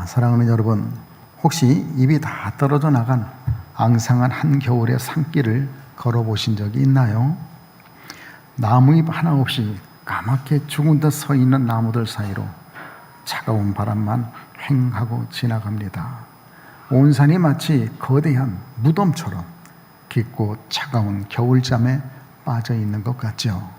사랑하는 여러분, 혹시 입이 다 떨어져 나간 앙상한 한겨울의 산길을 걸어보신 적이 있나요? 나무잎 하나 없이 까맣게 죽은 듯 서 있는 나무들 사이로 차가운 바람만 횡하고 지나갑니다. 온 산이 마치 거대한 무덤처럼 깊고 차가운 겨울잠에 빠져 있는 것 같죠.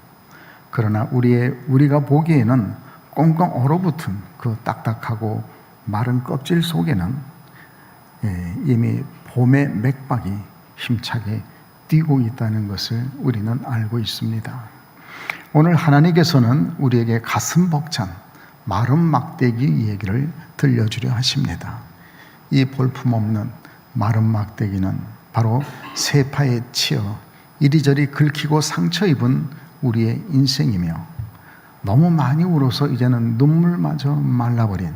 그러나 우리가 보기에는 꽁꽁 얼어붙은 그 딱딱하고 마른 껍질 속에는 이미 봄의 맥박이 힘차게 뛰고 있다는 것을 우리는 알고 있습니다. 오늘 하나님께서는 우리에게 가슴 벅찬 마른 막대기 얘기를 들려주려 하십니다. 이 볼품없는 마른 막대기는 바로 세파에 치여 이리저리 긁히고 상처 입은 우리의 인생이며, 너무 많이 울어서 이제는 눈물마저 말라버린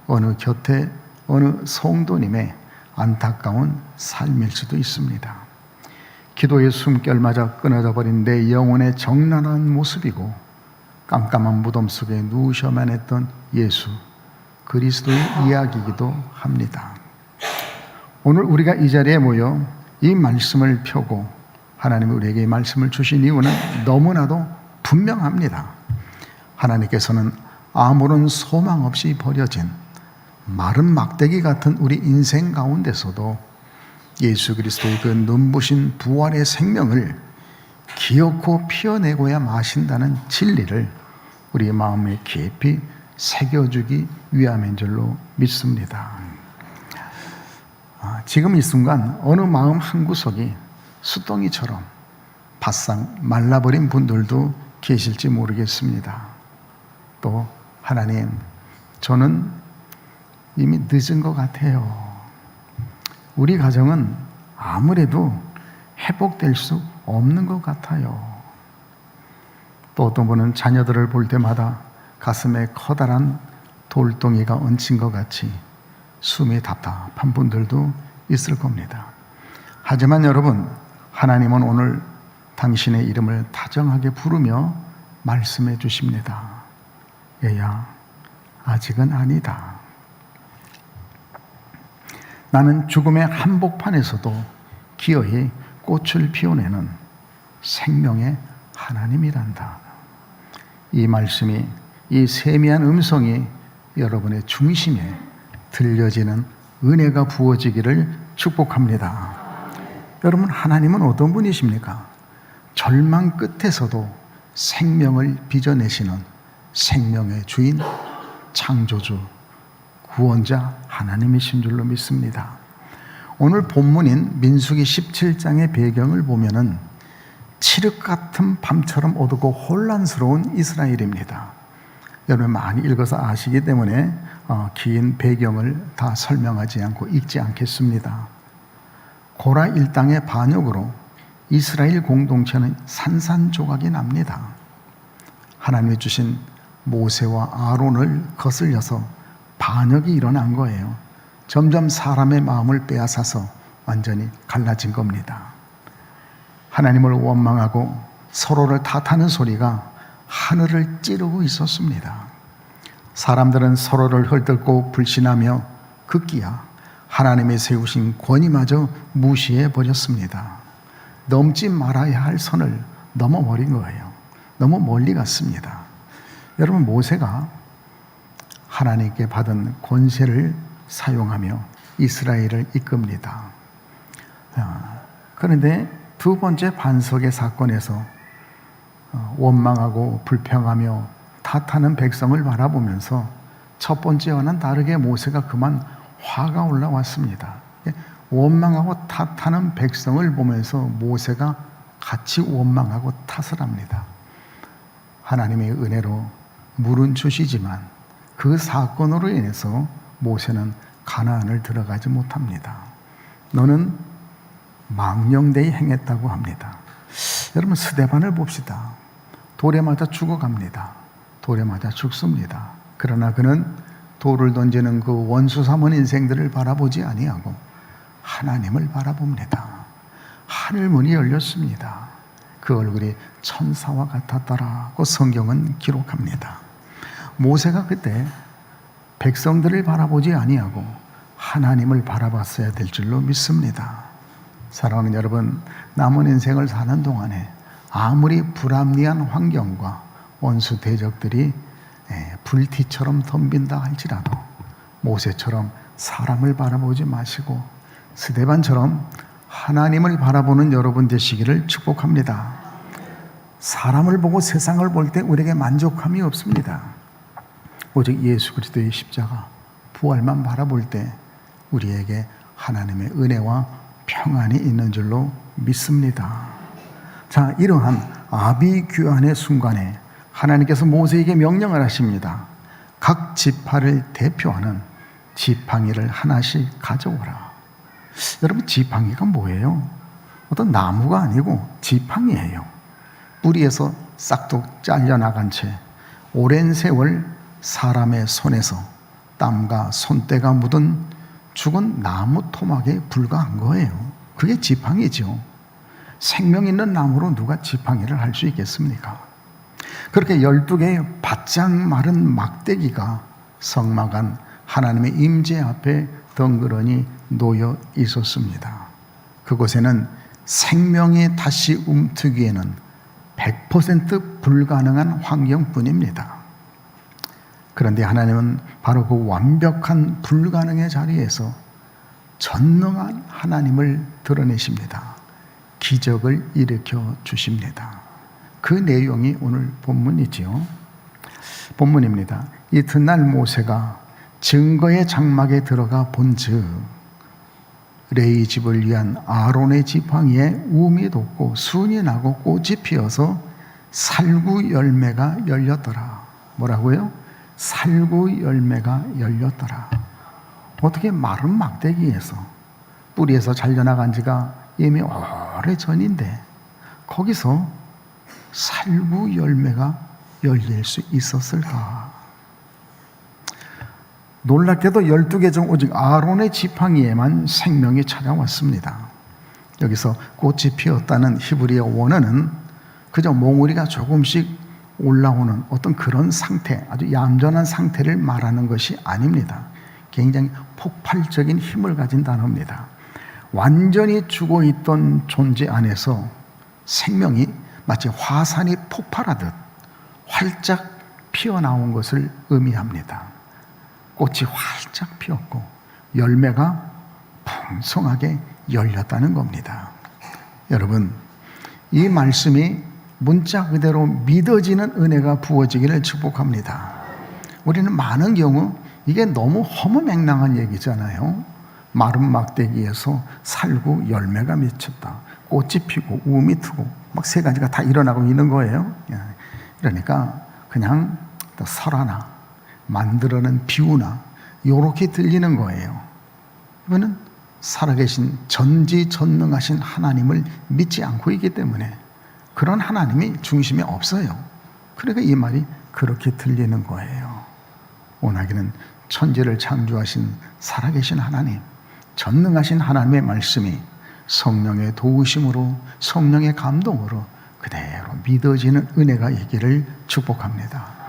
어느 성도님의 안타까운 삶일 수도 있습니다. 기도의 숨결마저 끊어져 버린 내 영혼의 적나라한 모습이고, 깜깜한 무덤 속에 누우셔만 했던 예수 그리스도의 이야기이기도 합니다. 오늘 우리가 이 자리에 모여 이 말씀을 펴고 하나님이 우리에게 이 말씀을 주신 이유는 너무나도 분명합니다. 하나님께서는 아무런 소망 없이 버려진 마른 막대기 같은 우리 인생 가운데서도 예수 그리스도의 그 눈부신 부활의 생명을 기어코 피어내고야 마신다는 진리를 우리 마음에 깊이 새겨주기 위함인 줄로 믿습니다. 지금 이 순간 어느 마음 한구석이 수덩이처럼 바싹 말라버린 분들도 계실지 모르겠습니다. 또 하나님, 저는 이미 늦은 것 같아요. 우리 가정은 아무래도 회복될 수 없는 것 같아요. 또 어떤 분은 자녀들을 볼 때마다 가슴에 커다란 돌덩이가 얹힌 것 같이 숨이 답답한 분들도 있을 겁니다. 하지만 여러분, 하나님은 오늘 당신의 이름을 다정하게 부르며 말씀해 주십니다. 얘야, 아직은 아니다. 나는 죽음의 한복판에서도 기어이 꽃을 피워내는 생명의 하나님이란다. 이 말씀이, 이 세미한 음성이 여러분의 중심에 들려지는 은혜가 부어지기를 축복합니다. 여러분, 하나님은 어떤 분이십니까? 절망 끝에서도 생명을 빚어내시는 생명의 주인, 창조주, 구원자 하나님이신 줄로 믿습니다. 오늘 본문인 민수기 17장의 배경을 보면은 칠흑 같은 밤처럼 어둡고 혼란스러운 이스라엘입니다. 여러분 많이 읽어서 아시기 때문에 긴 배경을 다 설명하지 않고 읽지 않겠습니다. 고라 일당의 반역으로 이스라엘 공동체는 산산조각이 납니다. 하나님이 주신 모세와 아론을 거슬려서 반역이 일어난 거예요. 점점 사람의 마음을 빼앗아서 완전히 갈라진 겁니다. 하나님을 원망하고 서로를 탓하는 소리가 하늘을 찌르고 있었습니다. 사람들은 서로를 헐뜯고 불신하며 급기야 하나님이 세우신 권위마저 무시해 버렸습니다. 넘지 말아야 할 선을 넘어버린 거예요. 너무 멀리 갔습니다. 여러분, 모세가 하나님께 받은 권세를 사용하며 이스라엘을 이끕니다. 그런데 두 번째 반석의 사건에서 원망하고 불평하며 탓하는 백성을 바라보면서 첫 번째와는 다르게 모세가 그만 화가 올라왔습니다. 원망하고 탓하는 백성을 보면서 모세가 같이 원망하고 탓을 합니다. 하나님의 은혜로 물은 주시지만 그 사건으로 인해서 모세는 가나안을 들어가지 못합니다. 너는 망령되이 행했다고 합니다. 여러분, 스데반을 봅시다. 돌에 맞아 죽어갑니다. 돌에 맞아 죽습니다. 그러나 그는 돌을 던지는 그 원수 삼은 인생들을 바라보지 아니하고 하나님을 바라봅니다. 하늘 문이 열렸습니다. 그 얼굴이 천사와 같았더라고 성경은 기록합니다. 모세가 그때 백성들을 바라보지 아니하고 하나님을 바라봤어야 될 줄로 믿습니다. 사랑하는 여러분, 남은 인생을 사는 동안에 아무리 불합리한 환경과 원수 대적들이 불티처럼 덤빈다 할지라도 모세처럼 사람을 바라보지 마시고 스데반처럼 하나님을 바라보는 여러분 되시기를 축복합니다. 사람을 보고 세상을 볼 때 우리에게 만족함이 없습니다. 오직 예수 그리스도의 십자가, 부활만 바라볼 때 우리에게 하나님의 은혜와 평안이 있는 줄로 믿습니다. 자, 이러한 아비규환의 순간에 하나님께서 모세에게 명령을 하십니다. 각 지파를 대표하는 지팡이를 하나씩 가져오라. 여러분, 지팡이가 뭐예요? 어떤 나무가 아니고 지팡이예요. 뿌리에서 싹둑 잘려나간 채 오랜 세월 사람의 손에서 땀과 손때가 묻은 죽은 나무 토막에 불과한 거예요. 그게 지팡이죠. 생명 있는 나무로 누가 지팡이를 할 수 있겠습니까? 그렇게 12개의 바짝 마른 막대기가 성막안 하나님의 임재 앞에 덩그러니 놓여 있었습니다. 그곳에는 생명이 다시 움트기에는 100% 불가능한 환경뿐입니다. 그런데 하나님은 바로 그 완벽한 불가능의 자리에서 전능한 하나님을 드러내십니다. 기적을 일으켜 주십니다. 그 내용이 오늘 본문이지요. 본문입니다. 이튿날 모세가 증거의 장막에 들어가 본즉 레위 집을 위한 아론의 지팡이에 움이 돋고 순이 나고 꽃이 피어서 살구 열매가 열렸더라. 뭐라고요? 살구 열매가 열렸더라. 어떻게 마른 막대기에서 뿌리에서 잘려나간 지가 이미 오래전인데 거기서 살구 열매가 열릴 수 있었을까? 놀랍게도 12개 중 오직 아론의 지팡이에만 생명이 찾아왔습니다. 여기서 꽃이 피었다는 히브리어 원어는 그저 몽우리가 조금씩 올라오는 어떤 그런 상태, 아주 얌전한 상태를 말하는 것이 아닙니다. 굉장히 폭발적인 힘을 가진 단어입니다. 완전히 죽어있던 존재 안에서 생명이 마치 화산이 폭발하듯 활짝 피어나온 것을 의미합니다. 꽃이 활짝 피었고 열매가 풍성하게 열렸다는 겁니다. 여러분, 이 말씀이 문자 그대로 믿어지는 은혜가 부어지기를 축복합니다. 우리는 많은 경우 이게 너무 허무맹랑한 얘기잖아요. 마른 막대기에서 살구 열매가 맺혔다. 꽃이 피고 우음이 트고 막 세 가지가 다 일어나고 있는 거예요. 그러니까 그냥 설화나 만들어낸 비유나 이렇게 들리는 거예요. 이거는 살아계신 전지전능하신 하나님을 믿지 않고 있기 때문에 그런 하나님이 중심에 없어요. 그러니까 이 말이 그렇게 들리는 거예요. 원하기는 천지를 창조하신 살아계신 하나님, 전능하신 하나님의 말씀이 성령의 도우심으로 성령의 감동으로 그대로 믿어지는 은혜가 있기를 축복합니다.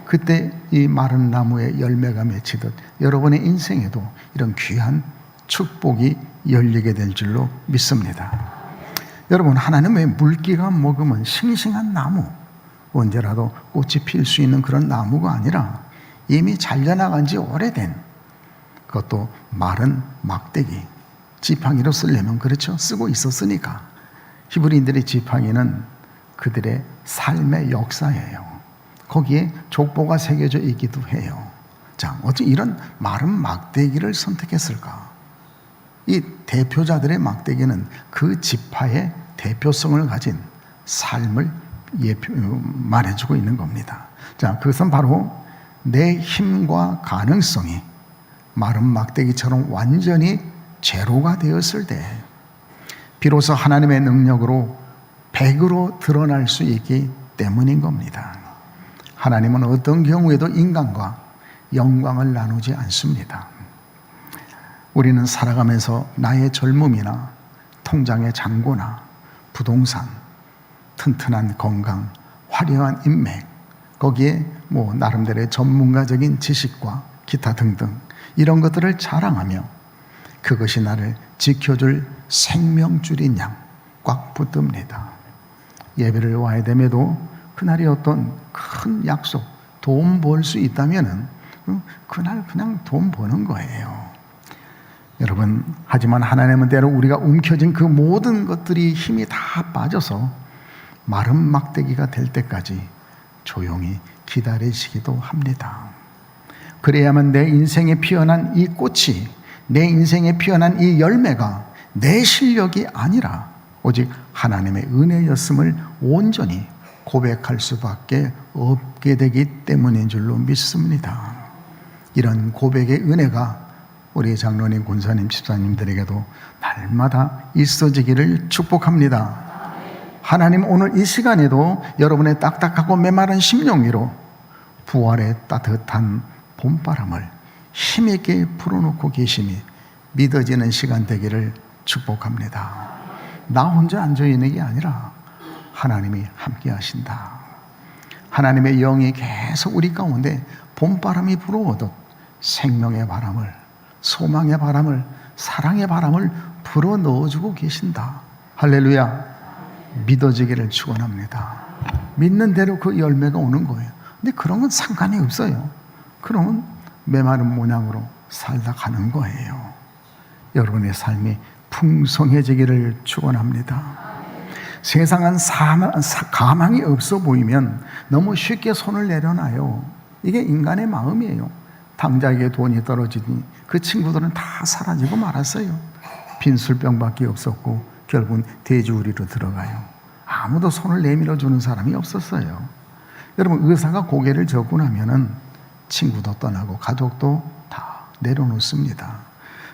그때 이 마른 나무에 열매가 맺히듯 여러분의 인생에도 이런 귀한 축복이 열리게 될 줄로 믿습니다. 여러분, 하나님의 물기가 머금은 싱싱한 나무, 언제라도 꽃이 필 수 있는 그런 나무가 아니라 이미 잘려나간 지 오래된, 그것도 마른 막대기, 지팡이로 쓰려면 그렇죠, 쓰고 있었으니까. 히브리인들의 지팡이는 그들의 삶의 역사예요. 거기에 족보가 새겨져 있기도 해요. 자, 어째 이런 마른 막대기를 선택했을까? 이 대표자들의 막대기는 그 지파의 대표성을 가진 삶을 말해주고 있는 겁니다. 자, 그것은 바로 내 힘과 가능성이 마른 막대기처럼 완전히 제로가 되었을 때 비로소 하나님의 능력으로 100으로 드러날 수 있기 때문인 겁니다. 하나님은 어떤 경우에도 인간과 영광을 나누지 않습니다. 우리는 살아가면서 나의 젊음이나 통장의 잔고나 부동산, 튼튼한 건강, 화려한 인맥, 거기에 나름대로의 전문가적인 지식과 기타 등등 이런 것들을 자랑하며 그것이 나를 지켜줄 생명줄인 양 꽉 붙듭니다. 예배를 와야 됨에도 그날이 어떤 큰 약속, 돈 벌 수 있다면은 그날 그냥 돈 버는 거예요. 여러분, 하지만 하나님은 때로 우리가 움켜쥔 그 모든 것들이 힘이 다 빠져서 마른 막대기가 될 때까지 조용히 기다리시기도 합니다. 그래야만 내 인생에 피어난 이 꽃이, 내 인생에 피어난 이 열매가 내 실력이 아니라 오직 하나님의 은혜였음을 온전히 고백할 수밖에 없게 되기 때문인 줄로 믿습니다. 이런 고백의 은혜가 우리 장로님, 권사님, 집사님들에게도 날마다 있어지기를 축복합니다. 하나님, 오늘 이 시간에도 여러분의 딱딱하고 메마른 심령 위로 부활의 따뜻한 봄바람을 힘있게 불어넣고 계심이 믿어지는 시간 되기를 축복합니다. 나 혼자 앉아있는 게 아니라 하나님이 함께 하신다. 하나님의 영이 계속 우리 가운데 봄바람이 불어오듯 생명의 바람을, 소망의 바람을, 사랑의 바람을 불어 넣어주고 계신다. 할렐루야. 믿어지기를 축원합니다. 믿는 대로 그 열매가 오는 거예요. 근데 그런 건 상관이 없어요. 그러면 메마른 모양으로 살다 가는 거예요. 여러분의 삶이 풍성해지기를 축원합니다. 세상은 가망이 없어 보이면 너무 쉽게 손을 내려놔요. 이게 인간의 마음이에요. 당자에게 돈이 떨어지니 그 친구들은 다 사라지고 말았어요. 빈술병밖에 없었고 결국은 돼지우리로 들어가요. 아무도 손을 내밀어 주는 사람이 없었어요. 여러분, 의사가 고개를 젓고 나면은 친구도 떠나고 가족도 다 내려놓습니다.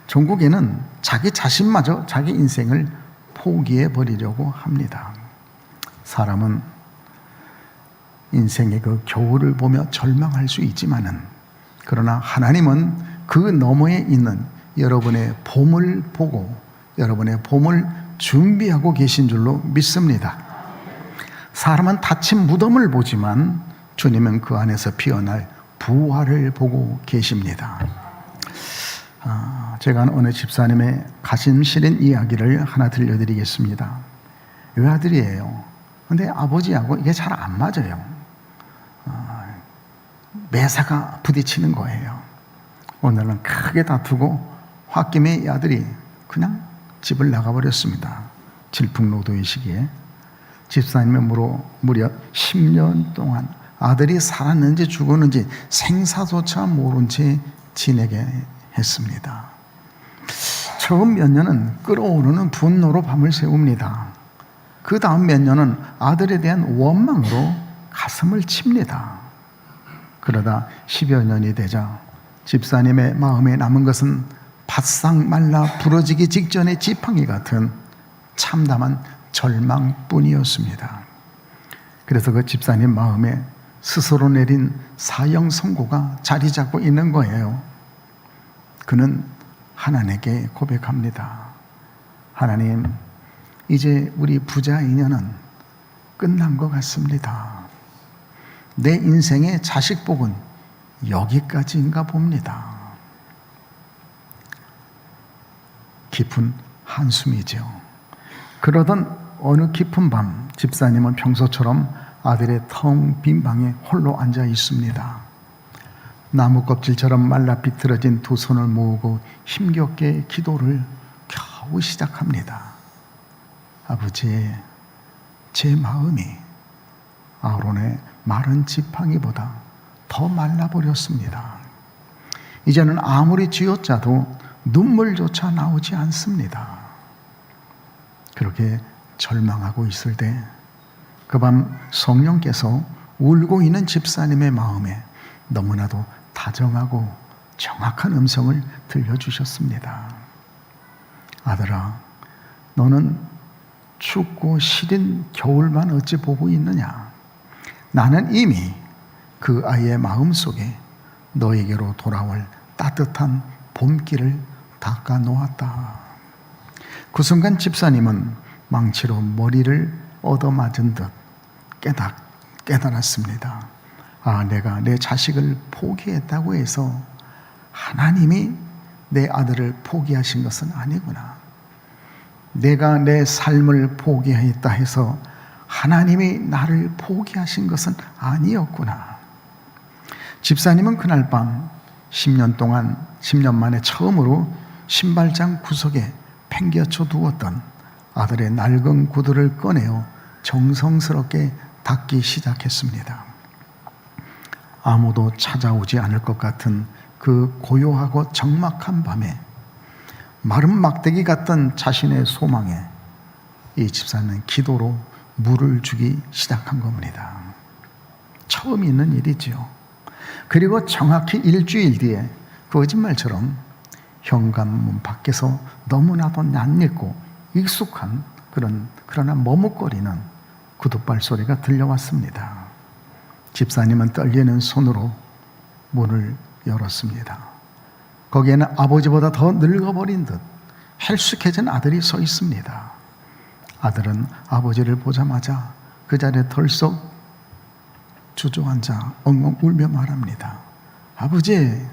종국에는 자기 자신마저 자기 인생을 포기해 버리려고 합니다. 사람은 인생의 그 겨울을 보며 절망할 수 있지만은, 그러나 하나님은 그 너머에 있는 여러분의 봄을 보고 여러분의 봄을 준비하고 계신 줄로 믿습니다. 사람은 닫힌 무덤을 보지만 주님은 그 안에서 피어날 부활을 보고 계십니다. 제가 어느 집사님의 가슴 시린 이야기를 하나 들려드리겠습니다. 외아들이에요. 근데 아버지하고 이게 잘 안 맞아요. 매사가 부딪히는 거예요. 오늘은 크게 다투고 홧김에 이 아들이 그냥 집을 나가버렸습니다. 질풍노도의 시기에. 집사님의 무려 10년 동안 아들이 살았는지 죽었는지 생사조차 모른 채 지내게 했습니다. 처음 몇 년은 끓어오르는 분노로 밤을 새웁니다. 그 다음 몇 년은 아들에 대한 원망으로 가슴을 칩니다. 그러다 10여 년이 되자 집사님의 마음에 남은 것은 바싹 말라 부러지기 직전의 지팡이 같은 참담한 절망뿐이었습니다. 그래서 그 집사님 마음에 스스로 내린 사형 선고가 자리 잡고 있는 거예요. 그는 하나님께 고백합니다. 하나님, 이제 우리 부자 인연은 끝난 것 같습니다. 내 인생의 자식 복은 여기까지인가 봅니다. 깊은 한숨이죠. 그러던 어느 깊은 밤, 집사님은 평소처럼 아들의 텅 빈 방에 홀로 앉아 있습니다. 나무 껍질처럼 말라 비틀어진 두 손을 모으고 힘겹게 기도를 겨우 시작합니다. 아버지, 제 마음이 아론의 마른 지팡이보다 더 말라버렸습니다. 이제는 아무리 쥐어짜도 눈물조차 나오지 않습니다. 그렇게 절망하고 있을 때 그 밤 성령께서 울고 있는 집사님의 마음에 너무나도 다정하고 정확한 음성을 들려주셨습니다. 아들아, 너는 춥고 시린 겨울만 어찌 보고 있느냐? 나는 이미 그 아이의 마음속에 너에게로 돌아올 따뜻한 봄길을 닦아 놓았다. 그 순간 집사님은 망치로 머리를 얻어맞은 듯 깨달았습니다. 내가 내 자식을 포기했다고 해서 하나님이 내 아들을 포기하신 것은 아니구나. 내가 내 삶을 포기했다 해서 하나님이 나를 포기하신 것은 아니었구나. 집사님은 그날 밤 10년 만에 처음으로 신발장 구석에 팽개쳐 두었던 아들의 낡은 구두를 꺼내어 정성스럽게 닦기 시작했습니다. 아무도 찾아오지 않을 것 같은 그 고요하고 적막한 밤에 마른 막대기 같던 자신의 소망에 이 집사는 기도로 물을 주기 시작한 겁니다. 처음 있는 일이지요. 그리고 정확히 일주일 뒤에 거짓말처럼 현관문 밖에서 너무나도 낯익고 익숙한 그러나 머뭇거리는 구둣발 소리가 들려왔습니다. 집사님은 떨리는 손으로 문을 열었습니다. 거기에는 아버지보다 더 늙어버린 듯 헬쑥해진 아들이 서 있습니다. 아들은 아버지를 보자마자 그 자리에 덜썩 주저앉아 엉엉 울며 말합니다. 아버지,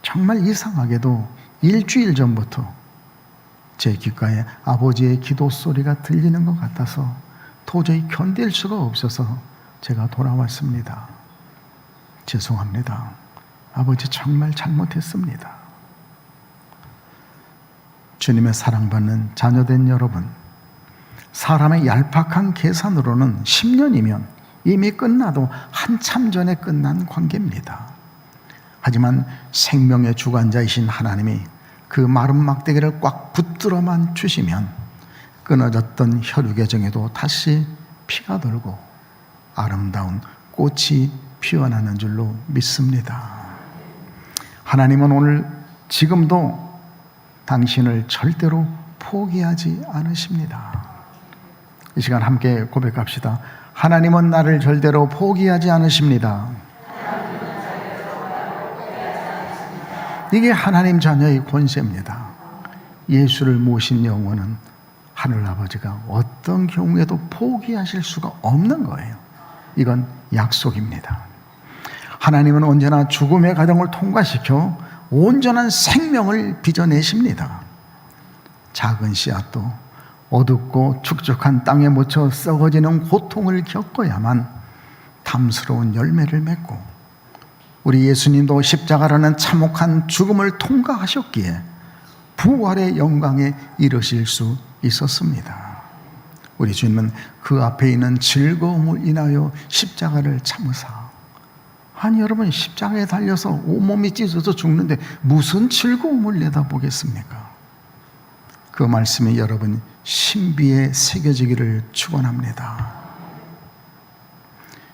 정말 이상하게도 일주일 전부터 제 귓가에 아버지의 기도 소리가 들리는 것 같아서 도저히 견딜 수가 없어서 제가 돌아왔습니다. 죄송합니다. 아버지 정말 잘못했습니다. 주님의 사랑받는 자녀된 여러분, 사람의 얄팍한 계산으로는 10년이면 이미 끝나도 한참 전에 끝난 관계입니다. 하지만 생명의 주관자이신 하나님이 그 마른 막대기를 꽉 붙들어만 주시면 끊어졌던 혈육의 정에도 다시 피가 돌고 아름다운 꽃이 피어나는 줄로 믿습니다. 하나님은 오늘 지금도 당신을 절대로 포기하지 않으십니다. 이 시간 함께 고백합시다. 하나님은 나를 절대로 포기하지 않으십니다. 이게 하나님 자녀의 권세입니다. 예수를 모신 영혼은 하늘아버지가 어떤 경우에도 포기하실 수가 없는 거예요. 이건 약속입니다. 하나님은 언제나 죽음의 과정을 통과시켜 온전한 생명을 빚어내십니다. 작은 씨앗도 어둡고 축축한 땅에 묻혀 썩어지는 고통을 겪어야만 탐스러운 열매를 맺고, 우리 예수님도 십자가라는 참혹한 죽음을 통과하셨기에 부활의 영광에 이르실 수 있었습니다. 우리 주님은 그 앞에 있는 즐거움을 인하여 십자가를 참으사, 아니 여러분, 십자가에 달려서 온몸이 찢어져 죽는데 무슨 즐거움을 내다보겠습니까? 그 말씀이 여러분 신비에 새겨지기를 축원합니다.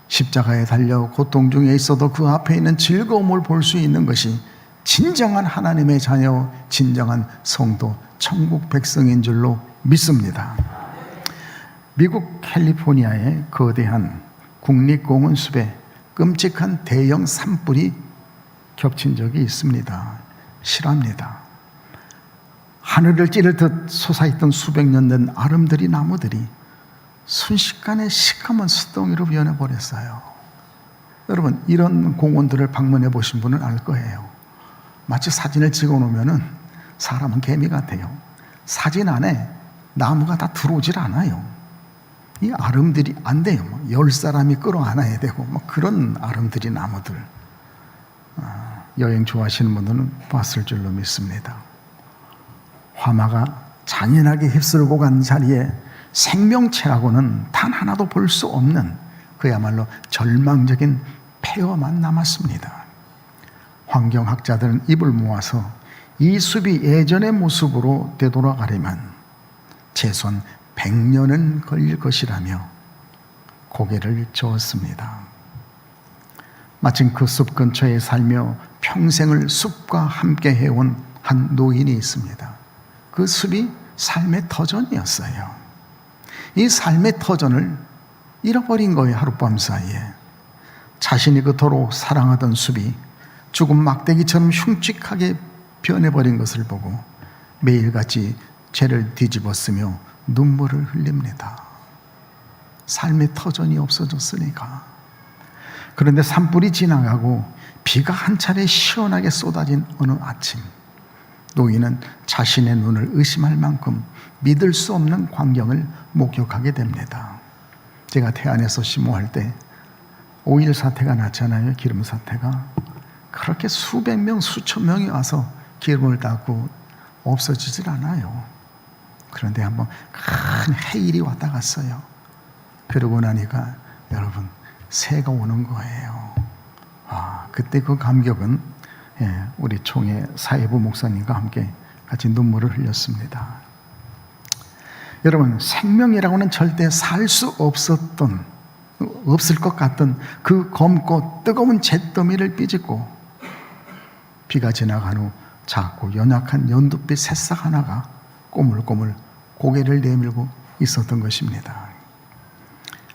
십자가에 달려 고통 중에 있어도 그 앞에 있는 즐거움을 볼 수 있는 것이 진정한 하나님의 자녀, 진정한 성도, 천국 백성인 줄로 믿습니다. 미국 캘리포니아의 거대한 국립공원 숲에 끔찍한 대형 산불이 겹친 적이 있습니다. 실화입니다. 하늘을 찌를 듯 솟아있던 수백 년 된 아름드리 나무들이 순식간에 시커먼 숯덩이로 변해버렸어요. 여러분, 이런 공원들을 방문해 보신 분은 알 거예요. 마치 사진을 찍어 놓으면 사람은 개미 같아요. 사진 안에 나무가 다 들어오질 않아요. 이 아름드리 안 돼요. 10사람이 끌어안아야 되고 그런 아름드리 나무들. 여행 좋아하시는 분들은 봤을 줄로 믿습니다. 화마가 잔인하게 휩쓸고 간 자리에 생명체라고는 단 하나도 볼 수 없는 그야말로 절망적인 폐허만 남았습니다. 환경학자들은 입을 모아서 이 숲이 예전의 모습으로 되돌아가려면 최소한 100년은 걸릴 것이라며 고개를 저었습니다. 마침 그 숲 근처에 살며 평생을 숲과 함께 해온 한 노인이 있습니다. 그 숲이 삶의 터전이었어요. 이 삶의 터전을 잃어버린 거예요. 하룻밤 사이에. 자신이 그토록 사랑하던 숲이 죽은 막대기처럼 흉측하게 변해버린 것을 보고 매일같이 죄를 뒤집었으며 눈물을 흘립니다. 삶의 터전이 없어졌으니까. 그런데 산불이 지나가고 비가 한 차례 시원하게 쏟아진 어느 아침, 노인은 자신의 눈을 의심할 만큼 믿을 수 없는 광경을 목격하게 됩니다. 제가 태안에서 심호할 때 오일 사태가 났잖아요. 기름 사태가. 그렇게 수백 명, 수천 명이 와서 기름을 닦고 없어지질 않아요. 그런데 한번 큰 해일이 왔다 갔어요. 그러고 나니까 여러분, 새가 오는 거예요. 그때 그 감격은 우리 총회 사회부 목사님과 함께 같이 눈물을 흘렸습니다. 여러분, 생명이라고는 절대 살 수 없을 것 같던 그 검고 뜨거운 잿더미를 삐집고 비가 지나간 후 작고 연약한 연두빛 새싹 하나가 꼬물꼬물 고개를 내밀고 있었던 것입니다.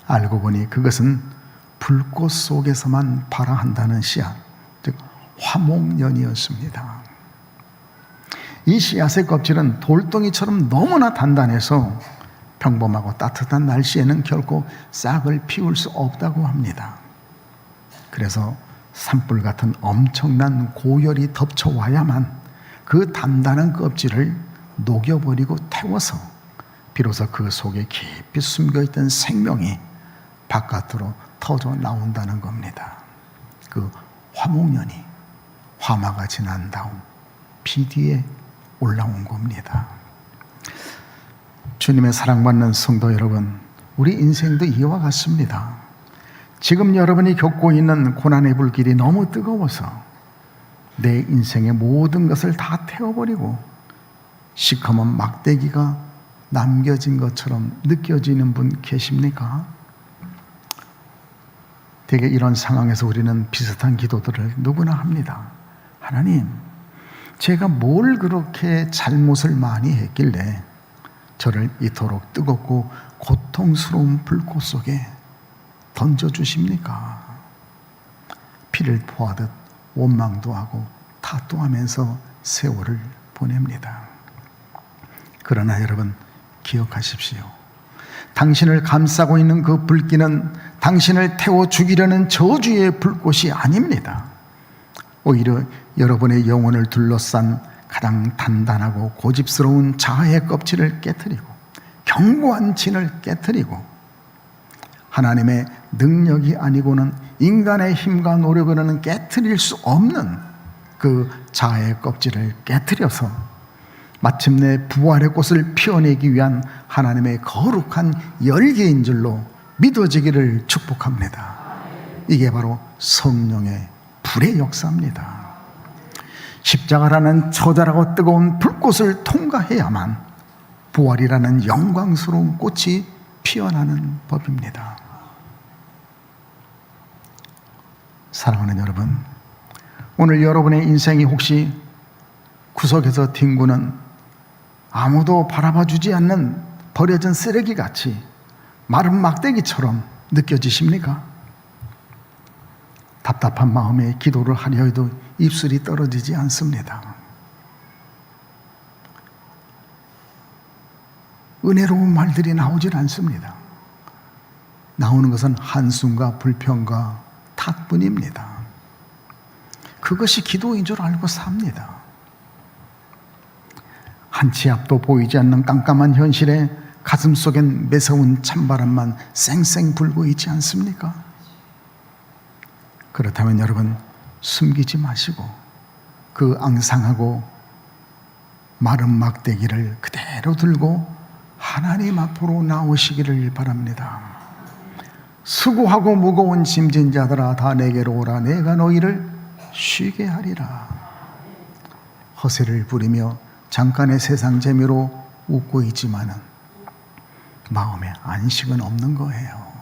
알고 보니 그것은 불꽃 속에서만 발화한다는 씨앗, 즉 화목연이었습니다. 이 씨앗의 껍질은 돌덩이처럼 너무나 단단해서 평범하고 따뜻한 날씨에는 결코 싹을 피울 수 없다고 합니다. 그래서 산불 같은 엄청난 고열이 덮쳐와야만 그 단단한 껍질을 녹여버리고 태워서 비로소 그 속에 깊이 숨겨있던 생명이 바깥으로 터져 나온다는 겁니다. 그 화목연이 화마가 지난 다음 비 뒤에 올라온 겁니다. 주님의 사랑받는 성도 여러분, 우리 인생도 이와 같습니다. 지금 여러분이 겪고 있는 고난의 불길이 너무 뜨거워서 내 인생의 모든 것을 다 태워버리고 시커먼 막대기가 남겨진 것처럼 느껴지는 분 계십니까? 되게 이런 상황에서 우리는 비슷한 기도들을 누구나 합니다. 하나님, 제가 뭘 그렇게 잘못을 많이 했길래 저를 이토록 뜨겁고 고통스러운 불꽃 속에 던져주십니까? 피를 토하듯 원망도 하고 탓도 하면서 세월을 보냅니다. 그러나 여러분, 기억하십시오. 당신을 감싸고 있는 그 불길은 당신을 태워 죽이려는 저주의 불꽃이 아닙니다. 오히려 여러분의 영혼을 둘러싼 가장 단단하고 고집스러운 자아의 껍질을 깨트리고 견고한 진을 깨트리고 하나님의 능력이 아니고는 인간의 힘과 노력으로는 깨트릴 수 없는 그 자아의 껍질을 깨트려서 마침내 부활의 꽃을 피워내기 위한 하나님의 거룩한 열기인 줄로 믿어지기를 축복합니다. 이게 바로 성령의 불의 역사입니다. 십자가라는 처절하고 뜨거운 불꽃을 통과해야만 부활이라는 영광스러운 꽃이 피어나는 법입니다. 사랑하는 여러분, 오늘 여러분의 인생이 혹시 구석에서 뒹구는 아무도 바라봐주지 않는 버려진 쓰레기같이 마른 막대기처럼 느껴지십니까? 답답한 마음에 기도를 하려 해도 입술이 떨어지지 않습니다. 은혜로운 말들이 나오질 않습니다. 나오는 것은 한숨과 불평과 탓뿐입니다. 그것이 기도인 줄 알고 삽니다. 한 치 앞도 보이지 않는 깜깜한 현실에 가슴 속엔 매서운 찬바람만 쌩쌩 불고 있지 않습니까? 그렇다면 여러분, 숨기지 마시고 그 앙상하고 마른 막대기를 그대로 들고 하나님 앞으로 나오시기를 바랍니다. 수고하고 무거운 짐진 자들아, 다 내게로 오라. 내가 너희를 쉬게 하리라. 허세를 부리며 잠깐의 세상 재미로 웃고 있지만은 마음에 안식은 없는 거예요.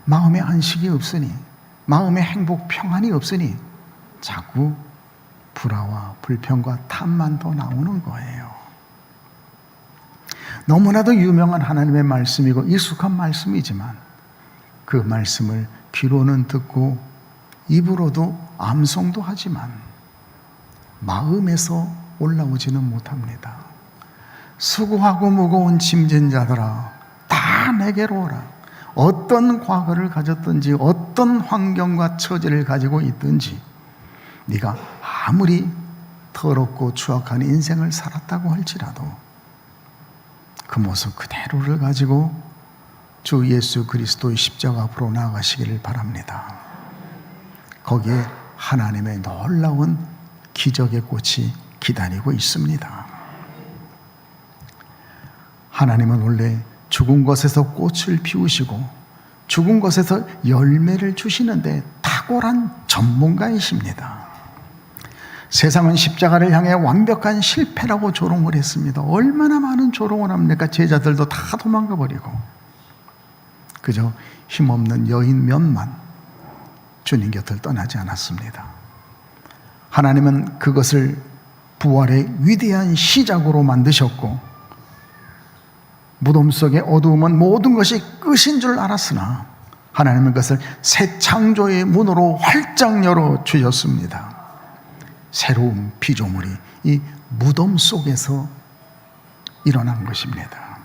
마음에 안식이 없으니, 마음에 행복 평안이 없으니 자꾸 불화와 불평과 탓만 더 나오는 거예요. 너무나도 유명한 하나님의 말씀이고 익숙한 말씀이지만 그 말씀을 귀로는 듣고 입으로도 암송도 하지만 마음에서 올라오지는 못합니다. 수고하고 무거운 짐진 자들아, 다 내게로 오라. 어떤 과거를 가졌든지 어떤 환경과 처지를 가지고 있든지 네가 아무리 더럽고 추악한 인생을 살았다고 할지라도 그 모습 그대로를 가지고 주 예수 그리스도의 십자가 앞으로 나아가시기를 바랍니다. 거기에 하나님의 놀라운 기적의 꽃이 기다리고 있습니다. 하나님은 원래 죽은 것에서 꽃을 피우시고 죽은 것에서 열매를 주시는데 탁월한 전문가이십니다. 세상은 십자가를 향해 완벽한 실패라고 조롱을 했습니다. 얼마나 많은 조롱을 합니까? 제자들도 다 도망가 버리고 그저 힘없는 여인 몇만 주님 곁을 떠나지 않았습니다. 하나님은 그것을 부활의 위대한 시작으로 만드셨고 무덤 속의 어두움은 모든 것이 끝인 줄 알았으나 하나님은 그것을 새 창조의 문으로 활짝 열어 주셨습니다. 새로운 피조물이 이 무덤 속에서 일어난 것입니다.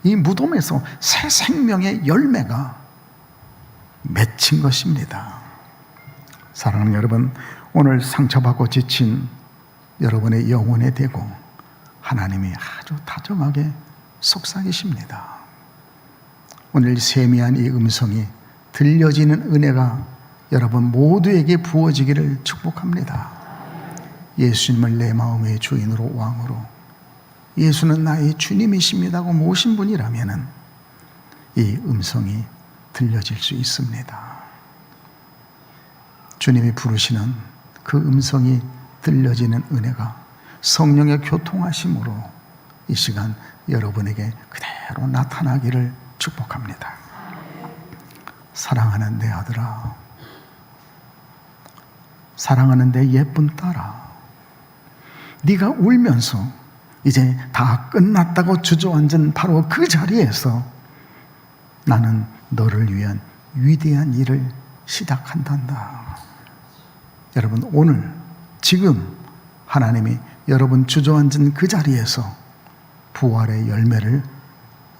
이 무덤에서 새 생명의 열매가 맺힌 것입니다. 사랑하는 여러분, 오늘 상처받고 지친 여러분의 영혼에 대고 하나님이 아주 다정하게 속삭이십니다. 오늘 세미한 이 음성이 들려지는 은혜가 여러분 모두에게 부어지기를 축복합니다. 예수님을 내 마음의 주인으로 왕으로, 예수는 나의 주님이십니다고 모신 분이라면 이 음성이 들려질 수 있습니다. 주님이 부르시는 그 음성이 들려지는 은혜가 성령의 교통하심으로 이 시간 여러분에게 그대로 나타나기를 축복합니다. 사랑하는 내 아들아, 사랑하는 내 예쁜 딸아, 네가 울면서 이제 다 끝났다고 주저앉은 바로 그 자리에서 나는 너를 위한 위대한 일을 시작한단다. 여러분, 오늘 지금 하나님이 여러분 주저앉은 그 자리에서 부활의 열매를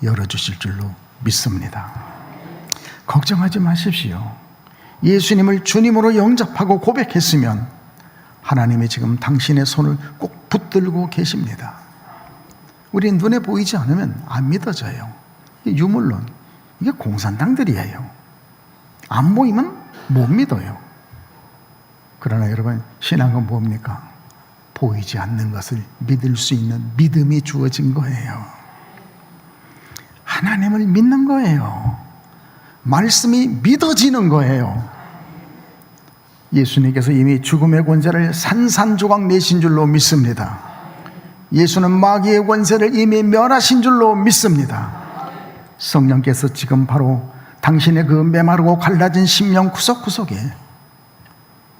열어주실 줄로 믿습니다. 걱정하지 마십시오. 예수님을 주님으로 영접하고 고백했으면 하나님이 지금 당신의 손을 꼭 붙들고 계십니다. 우리 눈에 보이지 않으면 안 믿어져요. 유물론 이게 공산당들이에요. 안 보이면 못 믿어요. 그러나 여러분, 신앙은 뭡니까? 보이지 않는 것을 믿을 수 있는 믿음이 주어진 거예요. 하나님을 믿는 거예요. 말씀이 믿어지는 거예요. 예수님께서 이미 죽음의 권세를 산산조각 내신 줄로 믿습니다. 예수는 마귀의 권세를 이미 멸하신 줄로 믿습니다. 성령께서 지금 바로 당신의 그 메마르고 갈라진 심령 구석구석에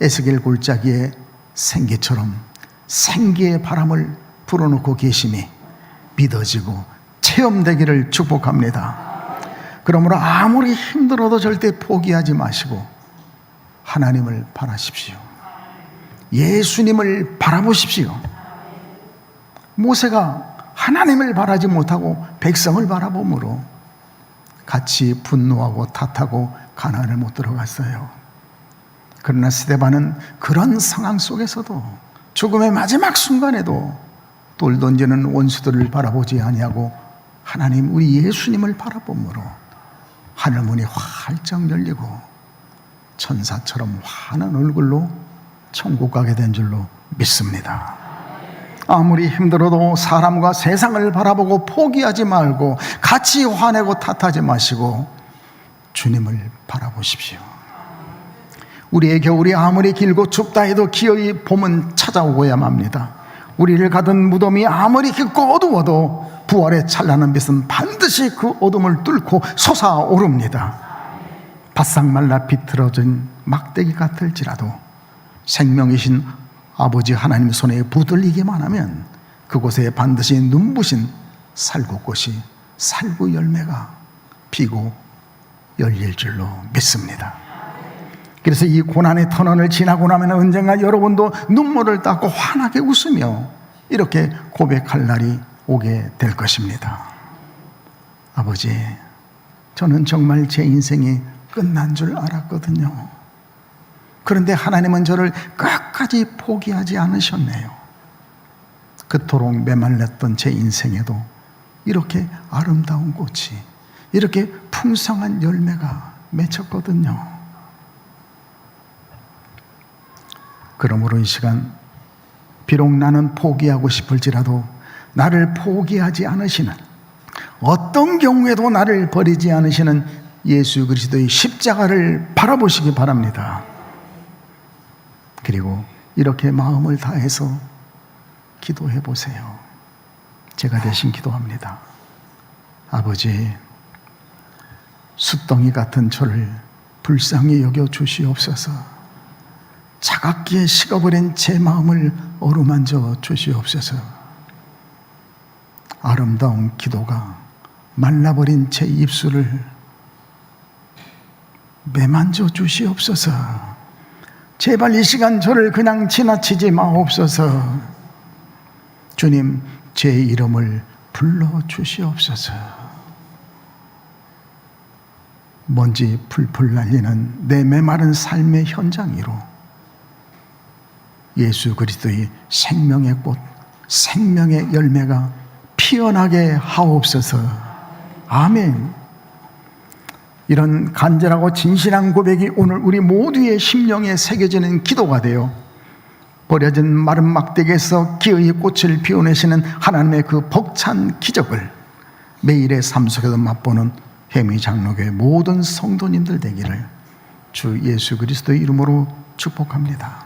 에스겔 골짜기에 생기처럼 생기의 바람을 불어넣고 계심이 믿어지고 체험되기를 축복합니다. 그러므로 아무리 힘들어도 절대 포기하지 마시고 하나님을 바라십시오. 예수님을 바라보십시오. 모세가 하나님을 바라지 못하고 백성을 바라보므로 같이 분노하고 탓하고 가나안을 못 들어갔어요. 그러나 스데반은 그런 상황 속에서도 죽음의 마지막 순간에도 돌 던지는 원수들을 바라보지 아니하고 하나님, 우리 예수님을 바라보므로 하늘문이 활짝 열리고 천사처럼 환한 얼굴로 천국 가게 된 줄로 믿습니다. 아무리 힘들어도 사람과 세상을 바라보고 포기하지 말고 같이 화내고 탓하지 마시고 주님을 바라보십시오. 우리의 겨울이 아무리 길고 춥다 해도 기어이 봄은 찾아오고야 맙니다. 우리를 가둔 무덤이 아무리 깊고 어두워도 부활의 찬란한 빛은 반드시 그 어둠을 뚫고 솟아오릅니다. 바싹 말라 비틀어진 막대기 같을지라도 생명이신 아버지 하나님 손에 붙들리기만 하면 그곳에 반드시 눈부신 살구꽃이 살구 열매가 피고 열릴 줄로 믿습니다. 그래서 이 고난의 터널을 지나고 나면 언젠가 여러분도 눈물을 닦고 환하게 웃으며 이렇게 고백할 날이 오게 될 것입니다. 아버지, 저는 정말 제 인생이 끝난 줄 알았거든요. 그런데 하나님은 저를 끝까지 포기하지 않으셨네요. 그토록 메말랐던 제 인생에도 이렇게 아름다운 꽃이, 이렇게 풍성한 열매가 맺혔거든요. 그러므로 이 시간 비록 나는 포기하고 싶을지라도 나를 포기하지 않으시는, 어떤 경우에도 나를 버리지 않으시는 예수 그리스도의 십자가를 바라보시기 바랍니다. 그리고 이렇게 마음을 다해서 기도해 보세요. 제가 대신 기도합니다. 아버지, 숫덩이 같은 저를 불쌍히 여겨 주시옵소서. 차갑게 식어버린 제 마음을 어루만져 주시옵소서. 아름다운 기도가 말라버린 제 입술을 매만져 주시옵소서. 제발 이 시간 저를 그냥 지나치지 마옵소서. 주님, 제 이름을 불러 주시옵소서. 먼지 풀풀 날리는 내 메마른 삶의 현장 위로 예수 그리스도의 생명의 꽃, 생명의 열매가 피어나게 하옵소서. 아멘. 이런 간절하고 진실한 고백이 오늘 우리 모두의 심령에 새겨지는 기도가 되어 버려진 마른 막대기에서 기의 꽃을 피워내시는 하나님의 그 벅찬 기적을 매일의 삶 속에서 맛보는 해미 장로교회 모든 성도님들 되기를 주 예수 그리스도의 이름으로 축복합니다.